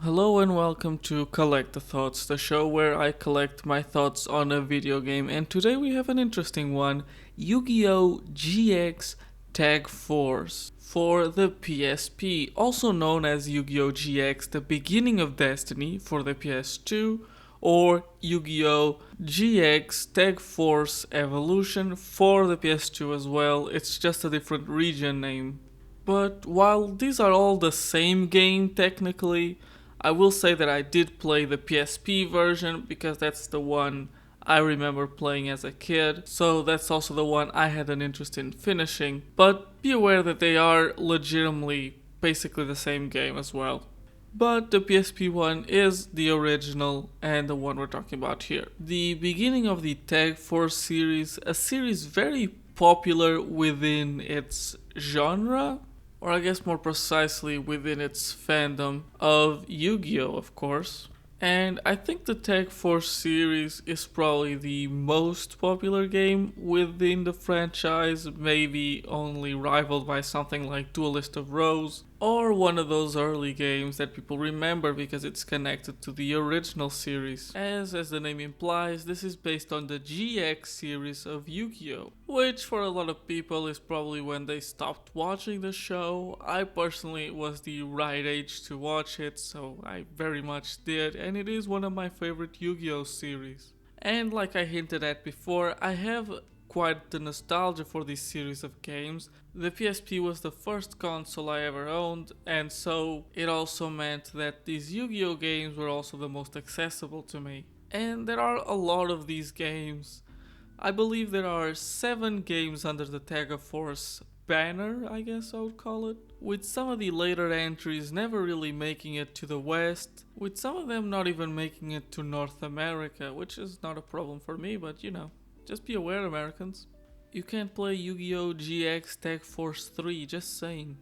Hello and welcome to CollectaThoughts, the show where I collect my thoughts on a video game, and today we have an interesting one, Yu-Gi-Oh! GX Tag Force for the PSP, also known as Yu-Gi-Oh! GX The Beginning of Destiny for the PS2, or Yu-Gi-Oh! GX Tag Force Evolution for the PS2 as well. It's just a different region name. But while these are all the same game technically, I will say that I did play the PSP version because that's the one I remember playing as a kid, so that's also the one I had an interest in finishing. But be aware that they are legitimately basically the same game as well. But the PSP one is the original and the one we're talking about here. The beginning of the Tag Force series, a series very popular within its genre, or I guess more precisely within its fandom of Yu-Gi-Oh, of course. And I think the Tag Force series is probably the most popular game within the franchise, maybe only rivaled by something like Duelist of Rose, or one of those early games that people remember because it's connected to the original series. As the name implies, this is based on the GX series of Yu-Gi-Oh, which for a lot of people is probably when they stopped watching the show. I personally was the right age to watch it, so I very much did, and it is one of my favorite Yu-Gi-Oh series. And like I hinted at before, I have quite the nostalgia for this series of games. The PSP was the first console I ever owned, and so it also meant that these Yu-Gi-Oh games were also the most accessible to me. And there are a lot of these games. I believe there are 7 games under the Tag Force banner, I guess I would call it, with some of the later entries never really making it to the West, with some of them not even making it to North America, which is not a problem for me, but you know, just be aware, Americans. You can't play Yu-Gi-Oh! GX Tag Force 3, just saying.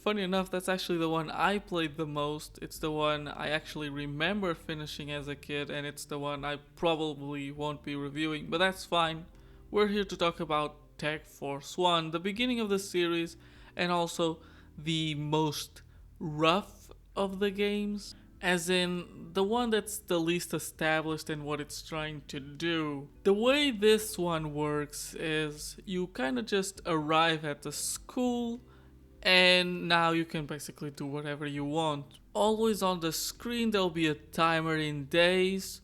Funny enough, that's actually the one I played the most. It's the one I actually remember finishing as a kid, and it's the one I probably won't be reviewing, but that's fine. We're here to talk about Tag Force 1, the beginning of the series, and also the most rough of the games, as in the one that's the least established in what it's trying to do. The way this one works is you kind of just arrive at the school and now you can basically do whatever you want. Always on the screen there'll be a timer in days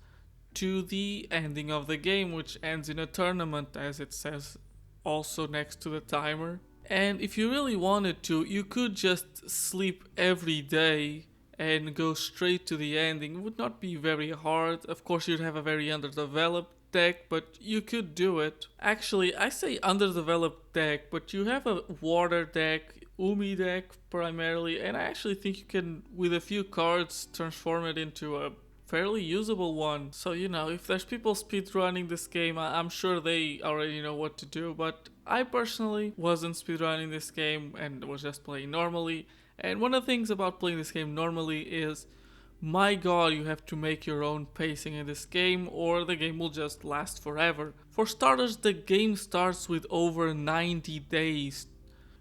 to the ending of the game, which ends in a tournament, as it says also next to the timer. And if you really wanted to, you could just sleep every day and go straight to the ending. It would not be very hard. Of course, you'd have a very underdeveloped deck, but you could do it. Actually, I say underdeveloped deck, but you have a water deck, Umi deck primarily, and I actually think you can, with a few cards, transform it into a fairly usable one. So, you know, if there's people speedrunning this game, I'm sure they already know what to do, but I personally wasn't speedrunning this game and was just playing normally. And one of the things about playing this game normally is, my god, you have to make your own pacing in this game or the game will just last forever. For starters, the game starts with over 90 days.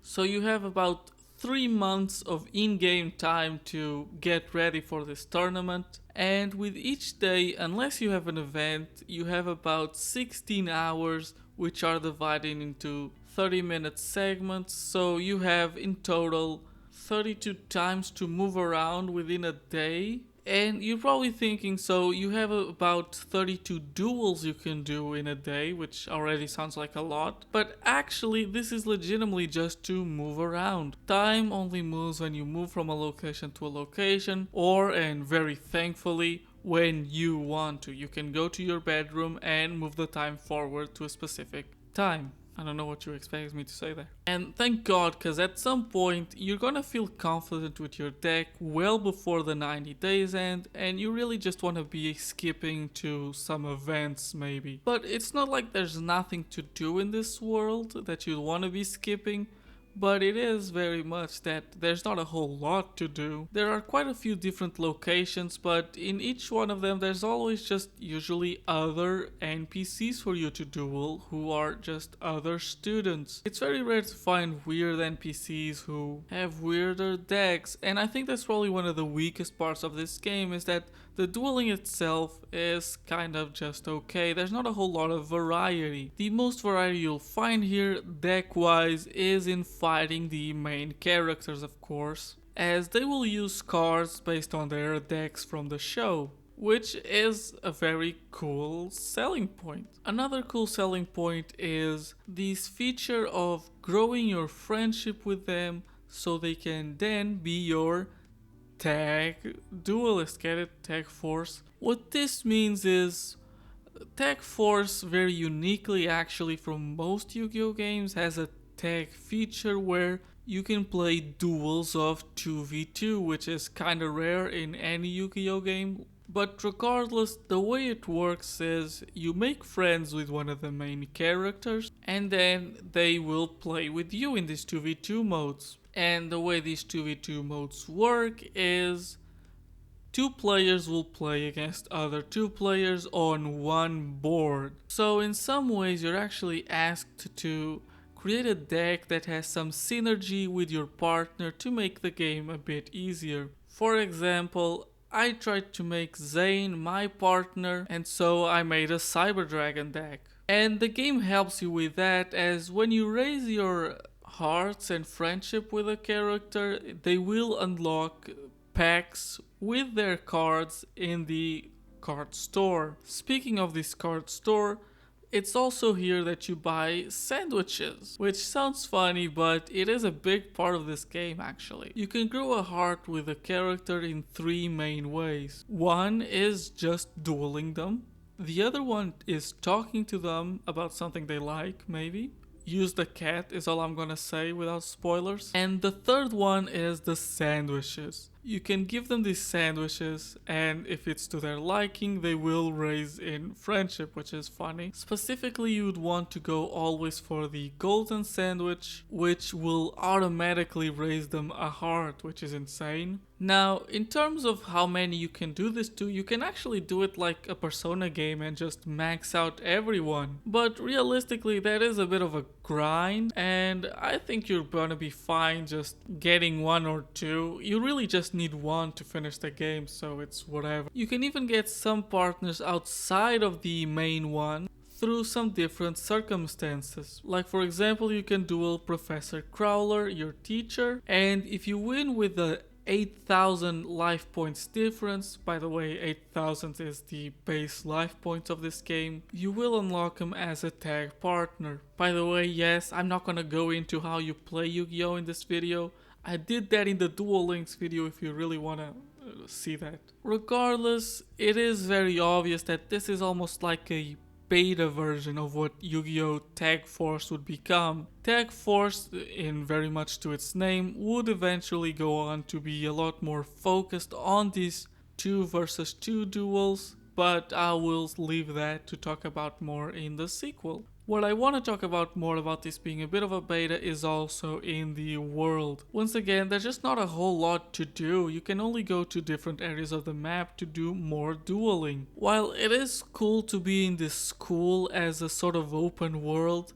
So you have about 3 months of in-game time to get ready for this tournament, and with each day, unless you have an event, you have about 16 hours, which are divided into 30-minute segments, so you have in total 32 times to move around within a day. And you're probably thinking, so you have about 32 duels you can do in a day, which already sounds like a lot. But actually, this is legitimately just to move around. Time only moves when you move from a location to a location, or, and very thankfully, when you want to. You can go to your bedroom and move the time forward to a specific time. I don't know what you expect me to say there. And thank God, because at some point you're gonna feel confident with your deck well before the 90 days end, and you really just want to be skipping to some events maybe. But it's not like there's nothing to do in this world that you want to be skipping, but it is very much that there's not a whole lot to do. There are quite a few different locations, but in each one of them there's always just usually other NPCs for you to duel who are just other students. It's very rare to find weird NPCs who have weirder decks, and I think that's probably one of the weakest parts of this game, is that the dueling itself is kind of just okay. There's not a whole lot of variety. The most variety you'll find here deck-wise is in fighting the main characters, of course, as they will use cards based on their decks from the show, which is a very cool selling point. Another cool selling point is this feature of growing your friendship with them so they can then be your tag duelist. Get it? Tag force. What this means is Tag Force, very uniquely actually from most Yu-Gi-Oh games, has a tag feature where you can play duels of 2v2, which is kinda rare in any Yu-Gi-Oh game. But regardless, the way it works is you make friends with one of the main characters and then they will play with you in these 2v2 modes. And the way these 2v2 modes work is two players will play against other two players on one board. So in some ways you're actually asked to create a deck that has some synergy with your partner to make the game a bit easier. For example, I tried to make Zane my partner, and so I made a Cyber Dragon deck. And the game helps you with that, as when you raise your hearts and friendship with a character, they will unlock packs with their cards in the card store. Speaking of this card store, it's also here that you buy sandwiches, which sounds funny, but it is a big part of this game actually. You can grow a heart with a character in three main ways. One is just dueling them. The other one is talking to them about something they like, maybe. Use the cat is all I'm gonna say without spoilers. And the third one is the sandwiches. You can give them these sandwiches, and if it's to their liking, they will raise in friendship, which is funny. Specifically, you would want to go always for the golden sandwich, which will automatically raise them a heart, which is insane. Now, in terms of how many you can do this to, you can actually do it like a Persona game and just max out everyone. But realistically, that is a bit of a grind, and I think you're gonna be fine just getting one or two. You really just need one to finish the game, so it's whatever. You can even get some partners outside of the main one through some different circumstances. Like for example, you can duel Professor Crowler, your teacher, and if you win with the 8,000 life points difference, by the way 8,000 is the base life points of this game, you will unlock him as a tag partner. By the way, yes, I'm not gonna go into how you play Yu-Gi-Oh in this video. I did that in the Duel Links video if you really wanna see that. Regardless, it is very obvious that this is almost like a beta version of what Yu-Gi-Oh! Tag Force would become. Tag Force, in very much to its name, would eventually go on to be a lot more focused on these 2 versus 2 duels, but I will leave that to talk about more in the sequel. What I want to talk about more about this being a bit of a beta is also in the world. Once again, there's just not a whole lot to do. You can only go to different areas of the map to do more dueling. While it is cool to be in this school as a sort of open world,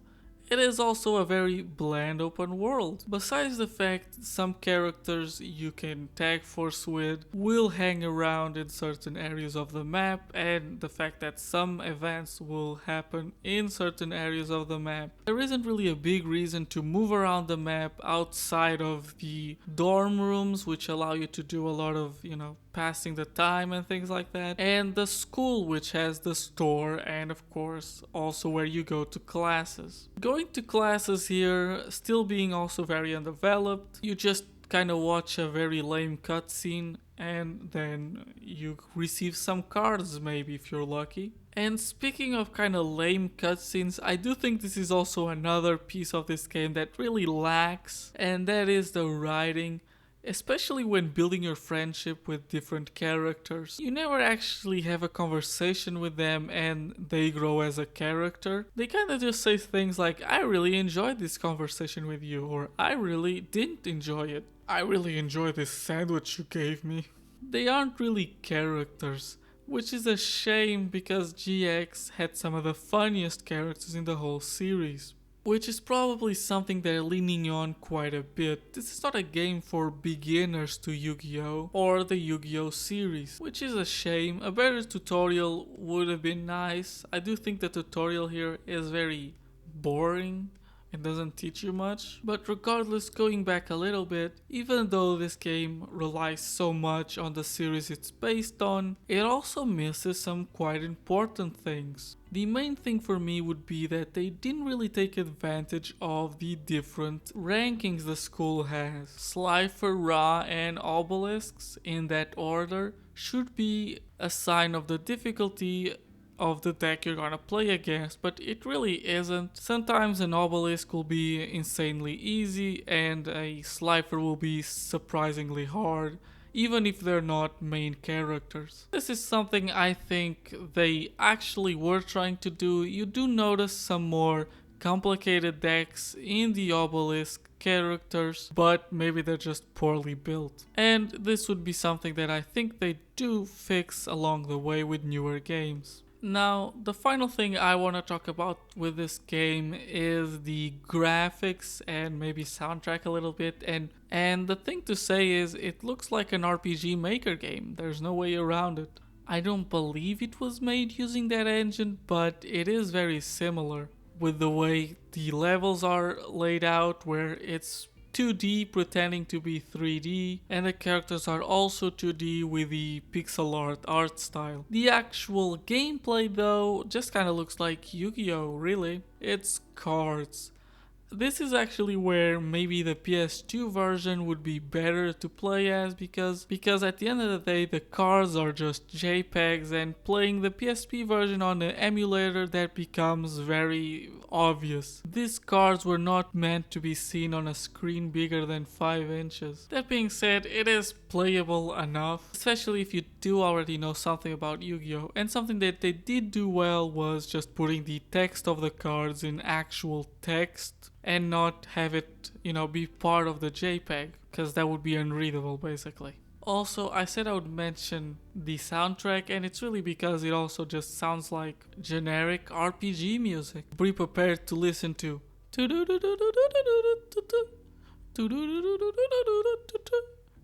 it is also a very bland open world. Besides the fact some characters you can tag force with will hang around in certain areas of the map, and the fact that some events will happen in certain areas of the map, there isn't really a big reason to move around the map outside of the dorm rooms, which allow you to do a lot of, passing the time and things like that, and the school, which has the store and of course also where you go to classes. Going to classes here still being also very undeveloped. You just kind of watch a very lame cutscene and then you receive some cards maybe if you're lucky. And speaking of kind of lame cutscenes, I do think this is also another piece of this game that really lacks, and that is the writing. Especially when building your friendship with different characters. You never actually have a conversation with them and they grow as a character. They kind of just say things like, I really enjoyed this conversation with you, or I really didn't enjoy it. I really enjoyed this sandwich you gave me. They aren't really characters, which is a shame because GX had some of the funniest characters in the whole series. Which is probably something they're leaning on quite a bit. This is not a game for beginners to Yu-Gi-Oh! Or the Yu-Gi-Oh! Series, which is a shame. A better tutorial would have been nice. I do think the tutorial here is very boring. It doesn't teach you much. But regardless, going back a little bit, even though this game relies so much on the series it's based on, it also misses some quite important things. The main thing for me would be that they didn't really take advantage of the different rankings the school has. Slifer, Ra, and Obelisks, in that order, should be a sign of the difficulty of the deck you're gonna play against, but it really isn't. Sometimes an obelisk will be insanely easy and a slifer will be surprisingly hard, even if they're not main characters. This is something I think they actually were trying to do. You do notice some more complicated decks in the obelisk characters, but maybe they're just poorly built. And this would be something that I think they do fix along the way with newer games. Now, the final thing I want to talk about with this game is the graphics and maybe soundtrack a little bit. And the thing to say is it looks like an RPG Maker game. There's no way around it. I don't believe it was made using that engine, but it is very similar with the way the levels are laid out, where it's 2D pretending to be 3D, and the characters are also 2D with the pixel art style. The actual gameplay though just kinda looks like Yu-Gi-Oh! Really. It's cards. This is actually where maybe the PS2 version would be better to play as, because at the end of the day the cards are just JPEGs, and playing the PSP version on the emulator, that becomes very obvious. These cards were not meant to be seen on a screen bigger than 5 inches. That being said, it is playable enough, especially if you do already know something about Yu-Gi-Oh! And something that they did do well was just putting the text of the cards in actual text and not have it, be part of the JPEG, because that would be unreadable basically. Also, I said I would mention the soundtrack, and it's really because it also just sounds like generic RPG music. Be prepared to listen to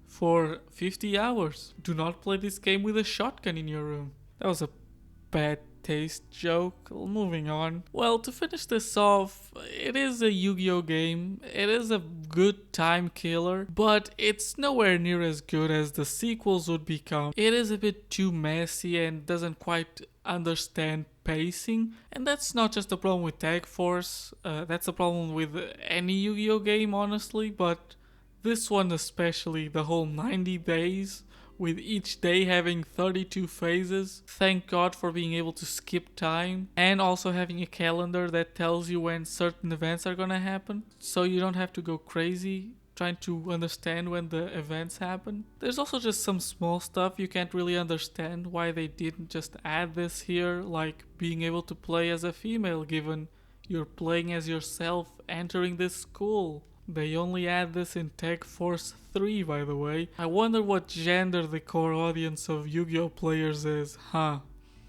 for 50 hours. Do not play this game with a shotgun in your room. That was a bad taste joke. Moving on. Well, to finish this off, it is a Yu-Gi-Oh! Game. It is a good time killer, but it's nowhere near as good as the sequels would become. It is a bit too messy and doesn't quite understand pacing, and that's not just a problem with Tag Force, that's a problem with any Yu-Gi-Oh! Game honestly, but this one especially, the whole 90 days, with each day having 32 phases. Thank God for being able to skip time, and also having a calendar that tells you when certain events are gonna happen, so you don't have to go crazy trying to understand when the events happen. There's also just some small stuff you can't really understand why they didn't just add this here, like being able to play as a female given you're playing as yourself entering this school. They only add this in Tag Force 3, by the way. I wonder what gender the core audience of Yu-Gi-Oh! Players is, huh?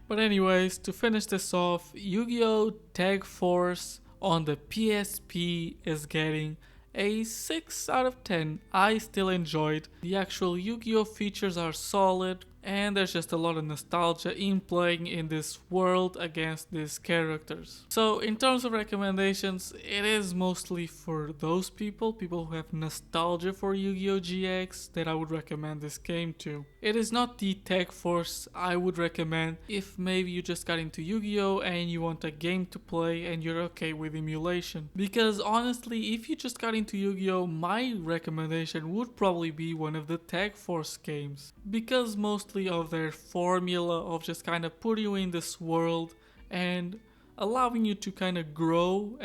But anyways, to finish this off, Yu-Gi-Oh! Tag Force on the PSP is getting a 6 out of 10. I still enjoyed. The actual Yu-Gi-Oh! Features are solid, and there's just a lot of nostalgia in playing in this world against these characters. So in terms of recommendations, it is mostly for those people who have nostalgia for Yu-Gi-Oh! GX, that I would recommend this game to. It is not the Tag Force I would recommend if maybe you just got into Yu-Gi-Oh! And you want a game to play and you're okay with emulation. Because honestly, if you just got into Yu-Gi-Oh! My recommendation would probably be one of the Tag Force games. Because mostly of their formula of just kind of putting you in this world and allowing you to kind of grow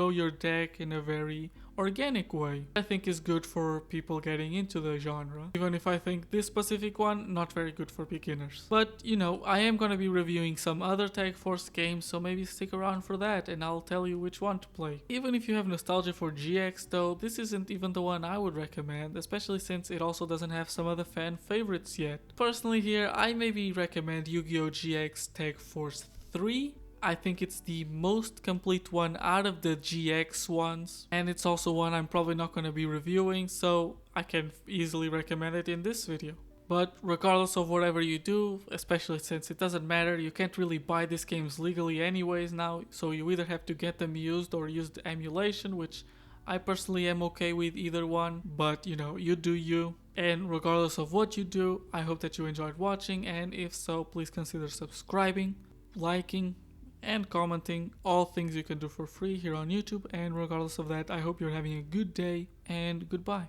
your deck in a very organic way. I think is good for people getting into the genre, even if I think this specific one not very good for beginners. But you know, I am gonna be reviewing some other Tag Force games, so maybe stick around for that and I'll tell you which one to play. Even if you have nostalgia for GX though, this isn't even the one I would recommend, especially since it also doesn't have some other fan favorites yet. Personally here, I maybe recommend Yu-Gi-Oh! GX Tag Force 3. I think it's the most complete one out of the GX ones, and it's also one I'm probably not going to be reviewing, so I can easily recommend it in this video. But regardless of whatever you do, especially since it doesn't matter, you can't really buy these games legally anyways now, so you either have to get them used or use the emulation, which I personally am okay with either one, but you know, you do you. And regardless of what you do, I hope that you enjoyed watching, and if so, please consider subscribing, liking, and commenting, all things you can do for free here on YouTube. And regardless of that, I hope you're having a good day, and goodbye.